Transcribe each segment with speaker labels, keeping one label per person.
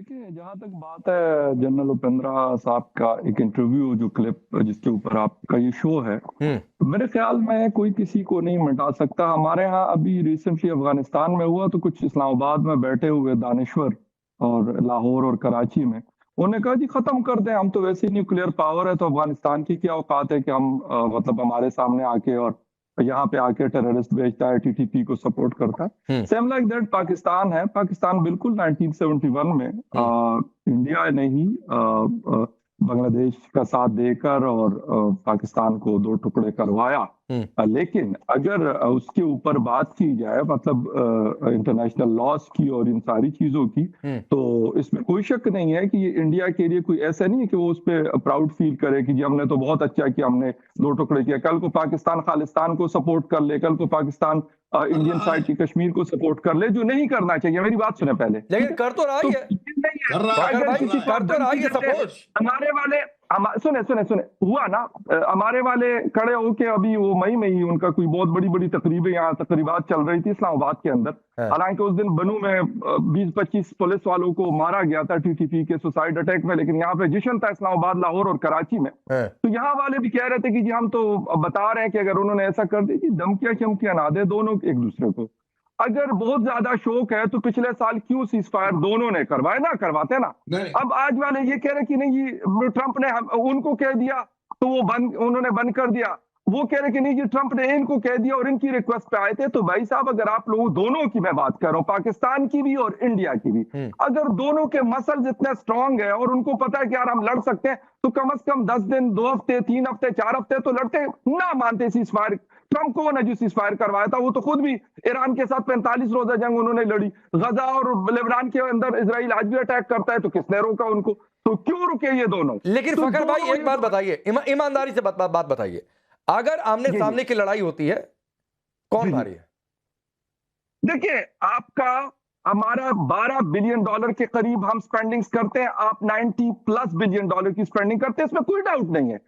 Speaker 1: देखिए, जहाँ तक बात है जनरल उपेंद्रा साहब का एक इंटरव्यू जो क्लिप जिसके ऊपर आपका ये शो है, तो मेरे ख्याल में कोई किसी को नहीं मिटा सकता। हमारे यहाँ अभी रिसेंटली अफगानिस्तान में हुआ तो कुछ इस्लामाबाद में बैठे हुए दानिश्वर और लाहौर और कराची में उन्होंने कहा जी खत्म कर दें, हम तो वैसे ही न्यूक्लियर पावर है, तो अफगानिस्तान की क्या औकात है कि हम मतलब हमारे सामने आके और यहाँ पे आके टेररिस्ट भेजता है, टीटीपी को सपोर्ट करता है। सेम लाइक दैट पाकिस्तान है। पाकिस्तान बिल्कुल 1971 में इंडिया ने ही बांग्लादेश का साथ देकर और पाकिस्तान को दो टुकड़े करवाया। लेकिन अगर उसके ऊपर बात की जाए मतलब इंटरनेशनल लॉस की और इन सारी चीजों की, तो इसमें कोई शक नहीं है कि ये इंडिया के लिए कोई ऐसा नहीं है कि वो उस पर प्राउड फील करे कि जी हमने तो बहुत अच्छा किया, हमने दो टुकड़े किया। कल को पाकिस्तान खालिस्तान को सपोर्ट कर ले, कल को पाकिस्तान इंडियन साइड की कश्मीर को सपोर्ट कर ले, जो नहीं करना चाहिए। मेरी बात सुने पहले,
Speaker 2: लेकिन कर तो रहा ही है,
Speaker 3: कर रहा है,
Speaker 2: अगर किसी
Speaker 3: कर रहा है
Speaker 2: सपोर्ट
Speaker 1: हमारे वाले सुने सुने सुने हुआ ना, हमारे वाले खड़े होके अभी वो मई में ही उनका कोई बहुत बड़ी बड़ी तकरीबें यहाँ तकरीबात चल रही थी इस्लामाबाद के अंदर। हालांकि उस दिन बनू में 20-25 पुलिस वालों को मारा गया था टीटीपी के सुसाइड अटैक में, लेकिन यहाँ पे जश्न था इस्लामाबाद, लाहौर और कराची में। तो यहाँ वाले भी कह रहे थे कि जी हम तो बता रहे हैं कि अगर उन्होंने ऐसा कर दी कि धमकियां चमकियां ना दे दोनों एक दूसरे को। अगर बहुत ज्यादा शौक है तो पिछले साल क्यों सीज फायर दोनों ने करवाए, ना करवाते ना। अब आज वाले ये कह रहे कि नहीं ये ट्रंप ने उनको कह दिया तो वो बंद, उन्होंने बंद कर दिया। वो कह रहे कि नहीं जी ट्रंप ने इनको कह दिया और इनकी रिक्वेस्ट पे आए थे। तो भाई साहब अगर आप लोग दोनों की मैं बात कर रहा हूं, पाकिस्तान की भी और इंडिया की भी, अगर दोनों के मसल्स इतने स्ट्रांग है और उनको पता है कि यार हम लड़ सकते हैं, तो कम से कम 10 दिन, 2 हफ्ते, 3 हफ्ते, 4 हफ्ते तो लड़ते ना मानते सीज फायर। ट्रंप को ने जो सीज फायर करवाया था वो तो खुद भी ईरान के साथ 45 रोजा जंग उन्होंने लड़ी। गजा और लेबनान के अंदर इजराइल आज भी अटैक करता है, तो किसने रोका उनको? तो क्यों रुके ये दोनों?
Speaker 2: लेकिन
Speaker 1: तो
Speaker 2: फखर भाई एक बात बताइए, ईमानदारी से बात बताइए, अगर आमने सामने की लड़ाई होती है कौन भारी है?
Speaker 1: देखिए आपका हमारा $12 बिलियन के करीब हम स्पेंडिंग्स करते हैं, आप 90+ बिलियन डॉलर की स्पेंडिंग करते हैं, इसमें कोई डाउट नहीं है।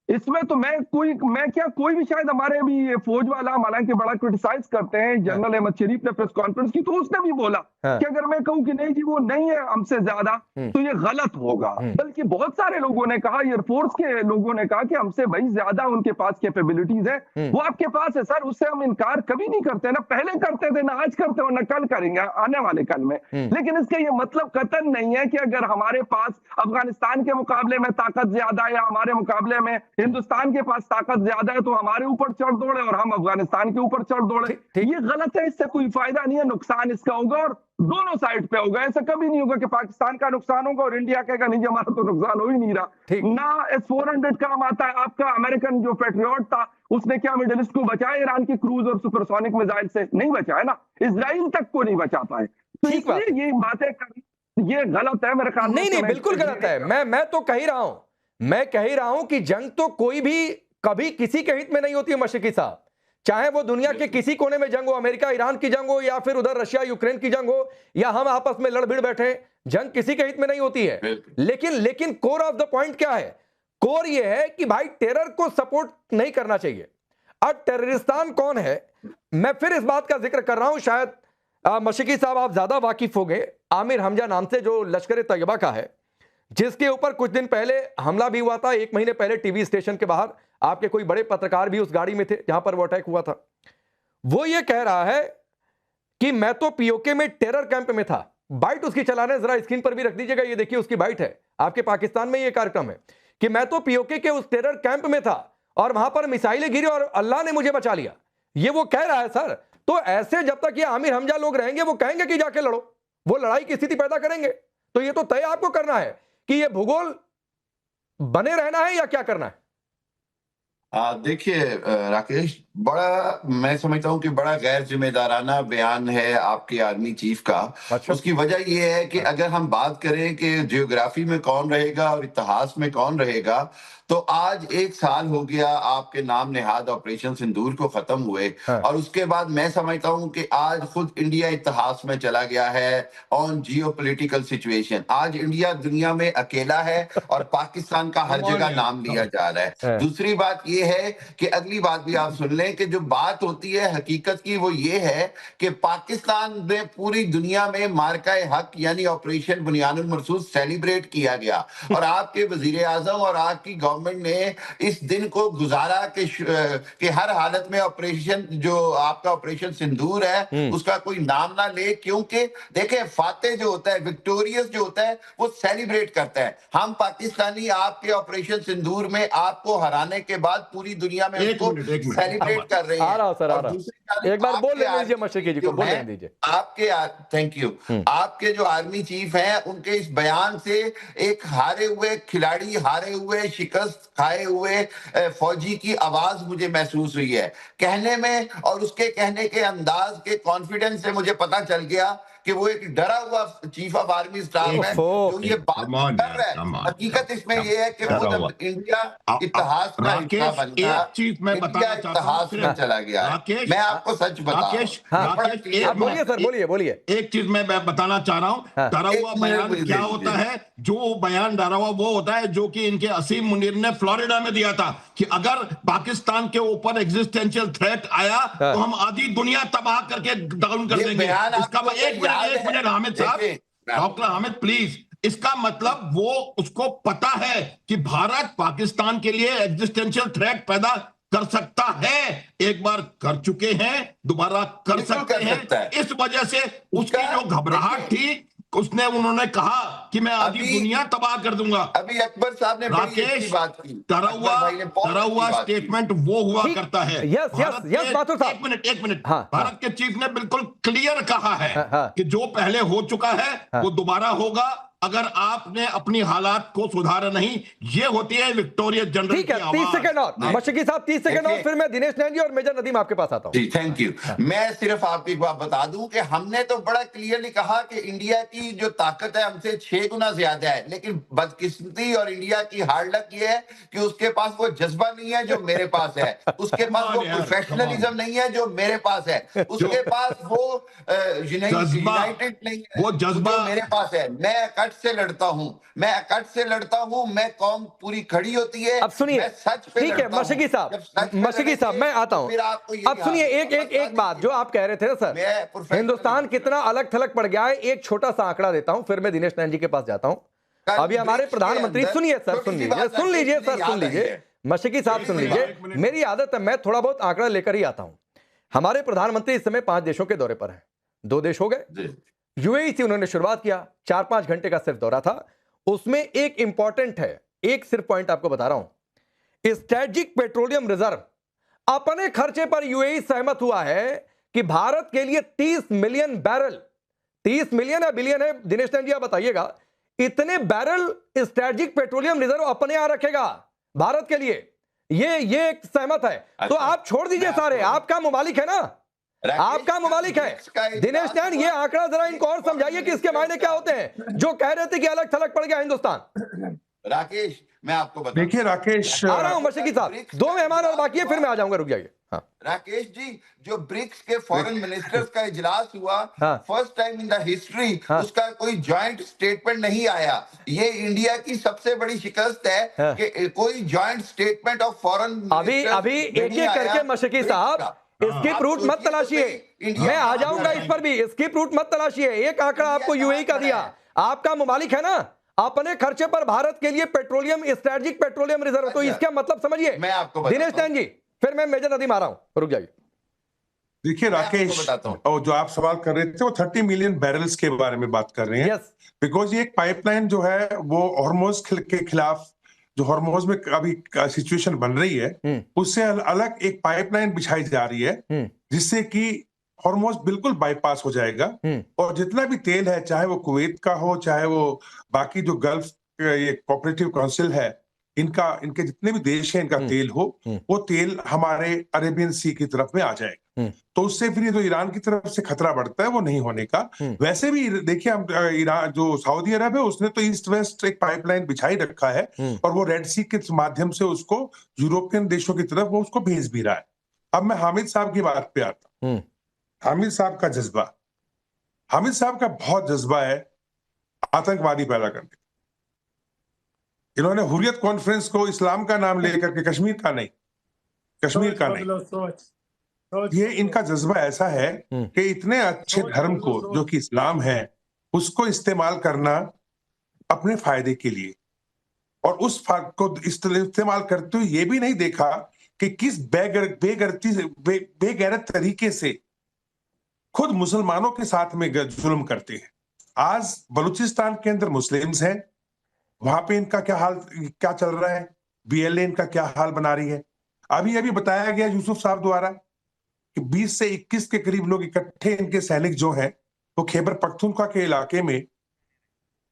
Speaker 1: इसमें तो कोई भी शायद हमारे भी ये फौज वाला हालांकि बड़ा क्रिटिसाइज करते हैं, जनरल अहमद शरीफ ने प्रेस कॉन्फ्रेंस की तो उसने भी बोला कि अगर मैं कहूं कि नहीं जी वो नहीं है हमसे ज्यादा तो ये गलत होगा। बल्कि बहुत सारे लोगों ने कहा, एयरफोर्स के लोगों ने कहा कि हमसे भाई ज्यादा उनके पास कैपेबिलिटीज है। वो आपके पास है सर, उससे हम इनकार कभी नहीं करते, ना पहले करते थे, ना आज करते हो, ना कल करेंगे आने वाले कल में। लेकिन इसका ये मतलब कतन नहीं है कि अगर हमारे पास अफगानिस्तान के मुकाबले में ताकत ज्यादा है या हमारे मुकाबले में हिंदुस्तान के पास ताकत ज्यादा है तो हमारे ऊपर चढ़ दौड़े और हम अफगानिस्तान के ऊपर चढ़ दौड़े। ये गलत है, इससे कोई फायदा नहीं है, नुकसान इसका होगा और दोनों साइड पे होगा। ऐसा कभी नहीं होगा कि पाकिस्तान का नुकसान होगा और इंडिया कहेगा नहीं हमारा तो नुकसान हो ही नहीं रहा। ना S-400 काम आता है आपका, अमेरिकन जो पेट्रियट था उसने क्या मिडिल ईस्ट को बचाया ईरान की क्रूज और सुपरसोनिक मिसाइल से? नहीं बचाया ना, इजराइल तक को नहीं बचा पाए। तो इसलिए ये बातें करनी ये गलत है मेरे ख्याल में।
Speaker 2: नहीं बिल्कुल गलत है। मैं तो कह ही रहा हूं, मैं कह ही रहा हूं कि जंग तो कोई भी कभी किसी के हित में नहीं होती है मशरकी साहब, चाहे वो दुनिया के किसी कोने में जंग हो, अमेरिका ईरान की जंग हो या फिर उधर रशिया यूक्रेन की जंग हो या हम आपस में लड़ भिड़ बैठे, जंग किसी के हित में नहीं होती है। लेकिन कोर ऑफ द पॉइंट क्या है? कोर ये है कि भाई टेरर को सपोर्ट नहीं करना चाहिए। अब टेररिस्तान कौन है, मैं फिर इस बात का जिक्र कर रहा हूं, शायद मशरकी साहब आप ज्यादा वाकिफ हो गए, आमिर हमजा नाम से जो लश्कर तैयबा का है, जिसके ऊपर कुछ दिन पहले हमला भी हुआ था, 1 महीने पहले टीवी स्टेशन के बाहर आपके कोई बड़े पत्रकार भी उस गाड़ी में थे जहां पर वो अटैक हुआ था। वो ये कह रहा है कि मैं तो पीओके में टेरर कैंप में था। बाइट उसकी चलाने जरा स्क्रीन पर भी रख दीजिएगा, ये देखिए उसकी बाइट है, आपके पाकिस्तान में ये कार्यक्रम है कि मैं तो पीओके के उस टेरर कैंप में था और वहां पर मिसाइलें गिरी और अल्लाह ने मुझे बचा लिया। ये वो कह रहा है सर। तो ऐसे जब तक ये आमिर हमजा लोग रहेंगे वो कहेंगे कि जाके लड़ो, वो लड़ाई की स्थिति पैदा करेंगे। तो ये तो तय आपको करना है कि ये भूगोल बने रहना है या क्या करना है।
Speaker 3: देखिए राकेश, बड़ा मैं समझता हूं कि बड़ा गैर जिम्मेदाराना बयान है आपके आर्मी चीफ का।
Speaker 2: अच्छा।
Speaker 3: उसकी वजह यह है कि अगर हम बात करें कि जियोग्राफी में कौन रहेगा और इतिहास में कौन रहेगा, तो आज 1 साल हो गया आपके नाम नेहाद ऑपरेशन सिंदूर को खत्म हुए,
Speaker 2: हाँ।
Speaker 3: और उसके बाद मैं समझता हूं कि आज खुद इंडिया इतिहास में चला गया है ऑन जियोपॉलिटिकल सिचुएशन। आज इंडिया दुनिया में अकेला है और पाकिस्तान का हर जगह नाम लिया जा रहा है। दूसरी बात ये है कि अगली बात भी आप सुन लें कि जो बात होती है हकीकत की वो ये है कि पाकिस्तान में पूरी दुनिया में मार्का-ए हक यानी ऑपरेशन बुनियानुल मरसूद सेलिब्रेट किया गया, और आपके वजीर आजम और आपकी गवर्नमेंट ने इस दिन को गुजारा कि हर हालत में ऑपरेशन जो आपका ऑपरेशन सिंदूर है उसका कोई नाम ना ले, क्योंकि देखें फातेह जो होता है, विक्टोरियस जो होता है, वो सेलिब्रेट करता है। हम पाकिस्तानी आपके ऑपरेशन सिंदूर में आपको हराने के बाद पूरी दुनिया में उसको सेलिब्रेट कर रहे हैं।
Speaker 2: आ रहा हूं सर, आ रहा हूं। एक बार बोल लेने दीजिए मशरकी जी को, बोल लेने दीजिए।
Speaker 3: आपके थैंक यू। आपके जो आर्मी चीफ हैं उनके इस बयान से एक हारे हुए खिलाड़ी, हारे हुए शिकस्त खाए हुए फौजी की आवाज मुझे महसूस हुई है कहने में, और उसके कहने के अंदाज के कॉन्फिडेंस से मुझे पता चल गया कि वो एक डरा हुआ चीफ ऑफ आर्मी स्टाफ है जो ये बात कर रहा है। हकीकत इसमें ये है कि वो जब इंडिया इतिहास का हिस्सा बन गया, इंडिया इतिहास में चला गया। मैं आपको सच बता रहा हूं।
Speaker 2: बोलिए सर, बोलिए बोलिए।
Speaker 4: एक चीज मैं बताना चाह रहा हूं, डरा हुआ बयान क्या होता है? जो बयान डरा हुआ वो होता है जो कि इनके असीम मुनीर ने फ्लोरिडा में दिया था कि अगर पाकिस्तान के ऊपर एग्जिस्टेंशियल थ्रेट आया तो हम आधी दुनिया तबाह करके डाउन कर देंगे। इसका एक मिनट हामिद साहब, डॉक्टर हामिद प्लीज, इसका मतलब वो उसको पता है कि भारत पाकिस्तान के लिए एग्जिस्टेंशियल थ्रेट पैदा कर सकता है। एक बार कर चुके हैं, दोबारा कर सकते हैं। इस वजह से उसकी जो घबराहट थी उन्होंने कहा कि मैं आधी दुनिया तबाह कर दूंगा।
Speaker 3: अभी अकबर साहब ने
Speaker 4: राकेश,
Speaker 3: बात की,
Speaker 4: डरा हुआ स्टेटमेंट वो हुआ करता है।
Speaker 2: एक
Speaker 4: मिनट भारत के चीफ ने बिल्कुल क्लियर कहा है कि जो पहले हो चुका है वो दोबारा होगा अगर आपने अपनी हालात को सुधारा नहीं। ये होती है विक्टोरिया जनरल
Speaker 2: ठीक है, 30 सेकंड और मशरकी साहब, 30 सेकंड और फिर मैं दिनेश नैन जी और मेजर नदीम आपके पास आता हूं।
Speaker 3: जी थैंक यू। मैं सिर्फ आपको एक बात बता दूं कि हमने तो बड़ा क्लियरली कहा कि इंडिया की जो ताकत है हमसे 6 गुना ज्यादा है, लेकिन बदकिस्मती और इंडिया की हार्ड लक ये है कि उसके पास वो जज्बा नहीं है जो मेरे पास है, उसके पास वो प्रोफेशनलिज्म नहीं है जो मेरे पास है, उसके पास वो यूनाइटेड नहीं है वो जज्बा मेरे पास है। मैं अकड़ से लड़ता हूं, मैं कौम पूरी खड़ी होती है।
Speaker 2: अब सुनिए, ठीक है मशरकी साहब मैं आता हूं। अब सुनिए एक बात जो आप कह रहे थे ना सर, हिंदुस्तान कितना अलग थलग पड़ गया है, एक छोटा सा आंकड़ा देता हूं, फिर मैं दिनेश नैन जी के पास जाता हूं। अभी हमारे प्रधानमंत्री, सुनिए सर, सुन लीजिए मशरकी साहब, सुन लीजिए। मेरी आदत है, मैं थोड़ा बहुत आंकड़ा लेकर ही आता हूं। हमारे प्रधानमंत्री इस समय 5 देशों के दौरे पर हैं। 2 देश हो गए, यूएई से उन्होंने शुरुआत किया, 4-5 घंटे का सिर्फ दौरा था। उसमें एक इंपॉर्टेंट है, एक सिर्फ पॉइंट आपको बता रहा हूं, स्ट्रेटेजिक पेट्रोलियम रिजर्व अपने खर्चे पर यूएई सहमत हुआ है कि भारत के लिए 30 मिलियन बैरल, 30 मिलियन है बिलियन है, दिनेश नैन जी आप बताइएगा, इतने बैरल स्ट्रेटेजिक पेट्रोलियम रिजर्व अपने यहां रखेगा भारत के लिए। ये एक सहमत है। तो आप छोड़ दीजिए सारे, आपका मुमालिक है ना, आपका मुमालिक है। दिनेश नैन, ये आंकड़ा जरा इनको और समझाइए कि इसके मायने क्या होते हैं, जो कह रहे थे कि अलग थलग पड़ गया हिंदुस्तान।
Speaker 3: राकेश, मैं आपको बता,
Speaker 1: देखिए राकेश,
Speaker 2: आ रहा हूं मशरकी साहब, 2 मेहमान और बाकी है, फिर मैं आ जाऊंगा, रुक जाइए। हाँ
Speaker 3: राकेश जी, जो ब्रिक्स के फॉरेन मिनिस्टर्स का इजलास हुआ, first time in the history उसका कोई जॉइंट स्टेटमेंट नहीं आया। ये इंडिया की सबसे बड़ी शिकस्त है कि कोई जॉइंट स्टेटमेंट ऑफ फॉरेन
Speaker 2: अभी एक करके मशरकी साहब स्किप रूट मत तलाशिए, मैं आ जाऊंगा इस पर भी, स्किप रूट मत तलाशिए। एक आंकड़ा आपको यूएई का दिया, आपका मुमालिक है ना, अपने खर्चे पर भारत के लिए पेट्रोलियम, स्ट्रेटेजिक पेट्रोलियम रिजर्व, तो इसका मतलब समझिए दिनेश नैन जी, फिर मैं मेजर नदीम आ रहा हूं, रुक जाइए।
Speaker 1: देखिए राकेश, और जो आप सवाल कर रहे थे वो 30 मिलियन बैरल्स के बारे में बात कर रहे हैं। बिकॉज ये एक पाइपलाइन जो है वो हॉर्मोज के खिलाफ, जो हॉर्मोज में अभी सिचुएशन बन रही है, उससे अलग एक पाइपलाइन बिछाई जा रही है जिससे कि हॉर्मोज बिल्कुल बाईपास हो जाएगा, और जितना भी तेल है, चाहे वो कुवैत का हो, चाहे वो बाकी जो गल्फ ये कोऑपरेटिव काउंसिल है, इनके जितने भी देश हैं, इनका तेल हो, वो तेल हमारे अरेबियन सी की तरफ में आ जाएगा।
Speaker 5: तो उससे फिर ये जो ईरान की तरफ से खतरा बढ़ता है वो नहीं होने का। वैसे भी देखिए, हम ईरान जो सऊदी अरब है उसने तो ईस्ट वेस्ट एक पाइपलाइन बिछाई रखा है और वो रेड सी के माध्यम से उसको यूरोपियन देशों की तरफ वो उसको भेज भी रहा है। अब मैं हामिद साहब की बात पे आता हूं। हामिद साहब का जज्बा, हामिद साहब का बहुत जज्बा है आतंकवादी पैदा करने। इन्होंने हुर्रियत कॉन्फ्रेंस को इस्लाम का नाम लेकर के, कश्मीर का नहीं, कश्मीर का नहीं, ये इनका जज्बा ऐसा है कि इतने अच्छे धर्म को जो कि इस्लाम है उसको इस्तेमाल करना अपने फायदे के लिए, और उस को इस्तेमाल करते हुए ये भी नहीं देखा कि किस बेगैरत तरीके से खुद मुसलमानों के साथ में जुल्म करते हैं। आज बलूचिस्तान के अंदर मुस्लिम्स हैं, वहां पे इनका क्या चल रहा है, बीएलए इनका क्या हाल बना रही है। अभी बताया गया यूसुफ साहब द्वारा कि 20 से 21 के करीब लोग इकट्ठे इनके सैनिक जो हैं वो खैबर पख्तूनख्वा के इलाके में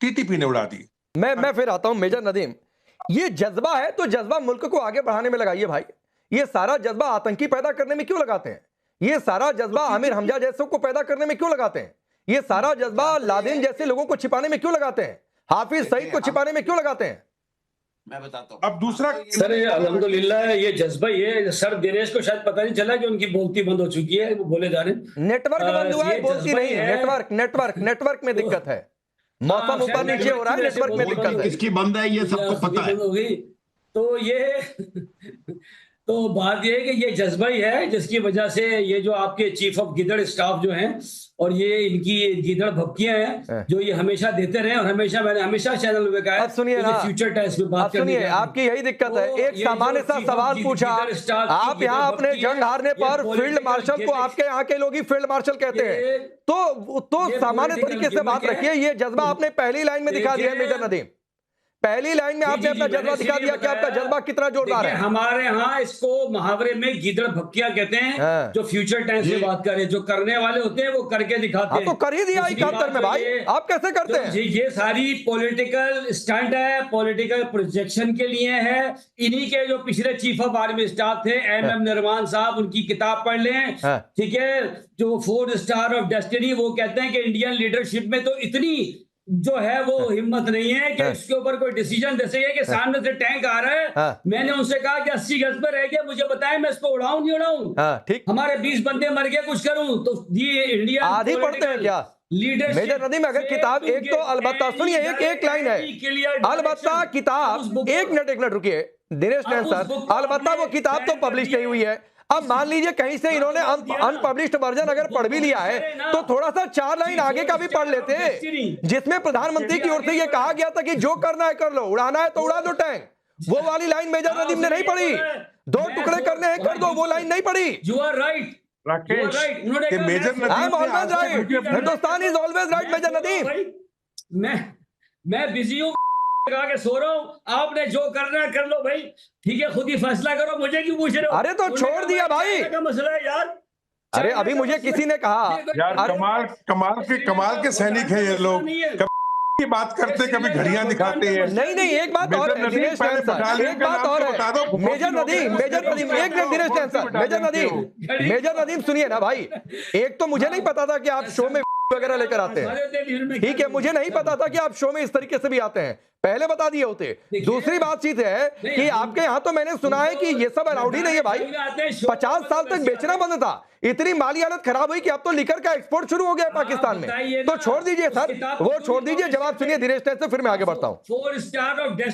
Speaker 5: टीटीपी ने उड़ा दी।
Speaker 2: मैं फिर आता हूं मेजर नदीम, ये जज्बा है तो जज्बा मुल्क को आगे बढ़ाने में लगाइए भाई। ये सारा जज्बा आतंकी पैदा करने में क्यों लगाते हैं? ये सारा जज्बा आमिर हमजा जैसों को पैदा करने में क्यों लगाते हैं? ये सारा जज्बा लादेन जैसे लोगों को छिपाने में क्यों लगाते हैं? हाफिज सईद को छिपाने में क्यों लगाते हैं?
Speaker 3: मैं बताता हूं।
Speaker 5: अब दूसरा
Speaker 6: सर, अल्हम्दुलिल्लाह ये जज्बा ही है सर। दिनेश को शायद पता नहीं चला कि उनकी बोलती बंद हो चुकी है, वो बोले जा रहे हैं।
Speaker 2: नेटवर्क बंद हुआ है, बोलती नहीं है। नेटवर्क में दिक्कत है, मौसम ऊपर नीचे हो रहा है, नेटवर्क में दिक्कत है।
Speaker 4: किसकी बंद है ये सबको पता है।
Speaker 6: हो गई तो ये तो बात ये है कि ये जज्बा ही है जिसकी वजह से ये जो आपके चीफ ऑफ गिदड़ स्टाफ जो हैं और ये इनकी गिदड़ भपकियां हैं जो ये हमेशा देते रहे, और मैंने हमेशा चैनल में कहा है।
Speaker 2: अब सुनिए ना,
Speaker 6: फ्यूचर टेस्ट में बात
Speaker 2: सुनिए, आपकी यही दिक्कत है। एक सामान्य सा सवाल पूछा, आप यहाँ अपने जंग हारने पर फील्ड मार्शल को आपके यहाँ के लोग ही फील्ड मार्शल कहते हैं, तो सामान्य तरीके से बात रखिए। ये जज्बा आपने पहली लाइन में दिखा दिया है मेजर नदीम, पहली लाइन में आपने अपना जज्बा दिखा दिया कि आपका जज्बा कितना जोरदार है।
Speaker 6: हमारे यहाँ इसको मुहावरे में गिदड़ भक्कियां कहते हैं। जो फ्यूचर टेंस में बात कर रहे हैं, जो करने वाले होते हैं वो करके दिखाते हैं।
Speaker 2: तो कर ही दिया 71 में भाई, आप कैसे करते हैं?
Speaker 6: ये सारी पॉलिटिकल स्टंट है, पॉलिटिकल प्रोजेक्शन के लिए है। इन्हीं के जो पिछले चीफ ऑफ आर्मी स्टाफ थे MM निर्वाण साहब, उनकी किताब पढ़ लें, ठीक है, जो 4 स्टार ऑफ डेस्टिनी, वो कहते हैं कि इंडियन लीडरशिप में तो इतनी जो है वो हिम्मत नहीं है कि इसके ऊपर कोई डिसीजन दे सके कि सामने से टैंक आ रहा है। मैंने उनसे कहा कि 80 गज पर रह गया, मुझे बताएं मैं इसको उड़ाऊं नहीं उड़ाऊं।
Speaker 2: ठीक,
Speaker 6: हमारे 20 बंदे मर गए, कुछ करूं तो ये इंडिया
Speaker 2: आधी पढ़ते हैं क्या मेजर नदीम? अगर किताब एक तो अलबत्ता सुनिए, एक लाइन है, अलबत्ता किताब, एक मिनट रुकिए दिनेश नैन सर, अलबत्ता वो किताब तो पब्लिश नहीं हुई है। अब मान लीजिए कहीं से इन्होंने अनपब्लिश्ड वर्जन अगर पढ़ भी लिया है तो थोड़ा सा 4 लाइन आगे का भी पढ़ लेते, जिसमें प्रधानमंत्री की ओर से ये कहा गया था कि जो करना है कर लो, उड़ाना है तो उड़ा दो टैंक। वो वाली लाइन मेजर नदीम ने नहीं पढ़ी। 2 टुकड़े करने हैं कर दो, वो लाइन नहीं पढ़ी।
Speaker 6: यू आर राइट
Speaker 5: राकेश, कि major Nadeem,
Speaker 2: I am always right, Hindustan is always right major Nadeem.
Speaker 6: मैं बिजी हूँ, कहा के सो रहा हूँ, आपने जो करना है कर लो भाई, ठीक है, खुद ही फैसला करो, मुझे क्यों पूछ रहे हो?
Speaker 2: अरे तो छोड़ दिया भाई
Speaker 6: का मसला है यार।
Speaker 2: अरे अभी मुझे किसी ने कहा
Speaker 5: यार कमाल के सैनिक हैं ये लोग, की बात करते कभी घड़ियां दिखाते हैं।
Speaker 2: नहीं एक बात और है दिनेश नैन सर, एक बात और है मेजर नदीम, एक मिनट दिनेश नैन सर, मेजर नदीम सुनिए ना भाई, एक तो मुझे नहीं पता था कि आप शो में वगैरह लेकर आते हैं, ठीक है, मुझे नहीं पता था कि आप शो में इस तरीके से भी आते हैं, पहले बता दिए होते। दूसरी बात चीज है कि आपके यहाँ तो मैंने सुना है कि ये सब अलाउड ही नहीं है भाई। 50 साल तक बेचना बंद था, इतनी माली हालत खराब हुई कि अब तो लिकर का एक्सपोर्ट शुरू हो गया पाकिस्तान में। तो छोड़ दीजिए सर, वो छोड़ दीजिए, जवाब सुनिए दिनेश नैन से, फिर मैं आगे बढ़ता हूँ।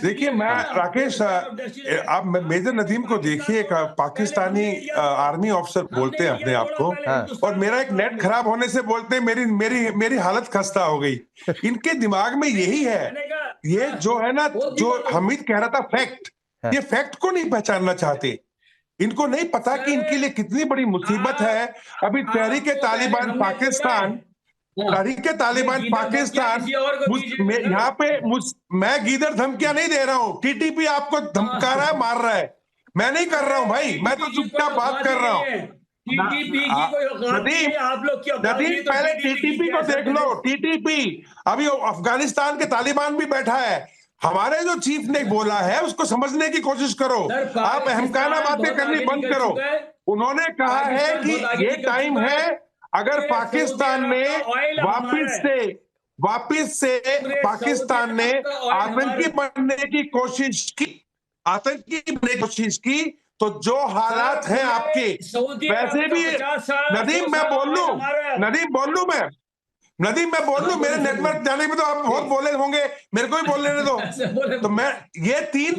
Speaker 5: देखिए मैं राकेश, आप मेजर नदीम को देखिए, एक पाकिस्तानी आर्मी ऑफिसर बोलते हैं अपने आप को, और मेरा एक नेट खराब होने से बोलते हैं मेरी हालत खस्ता हो गई। इनके दिमाग में यही है, ये जो है ना, जो हमीद कह रहा था फैक्ट, ये फैक्ट को नहीं पहचानना चाहते। इनको नहीं पता कि इनके लिए कितनी बड़ी मुसीबत है। अभी तहरीक-ए-तालिबान पाकिस्तान, यहाँ पे मैं गीदड़ धमकियां नहीं दे रहा हूँ, टीटीपी आपको धमका रहा है, मार रहा है, मैं नहीं कर रहा हूँ भाई, मैं तो चुपचाप बात कर रहा हूँ। नदीम पहले टीटीपी को देख लो, टीटीपी, अभी अफगानिस्तान के तालिबान भी बैठा है, हमारे जो चीफ ने बोला है उसको समझने की कोशिश करो। आप अहमकाना बातें करनी बंद करो। उन्होंने कहा है कि ये टाइम है, अगर पाकिस्तान ने वापिस से पाकिस्तान ने आतंकी बनने की कोशिश की, तो जो हालात हैं आपके, वैसे भी नदीम मैं बोल लूं, मेरे नेटवर्क जाने में तो आप बहुत बोले होंगे, मेरे को भी बोल लेने दो। तो मैं ये 3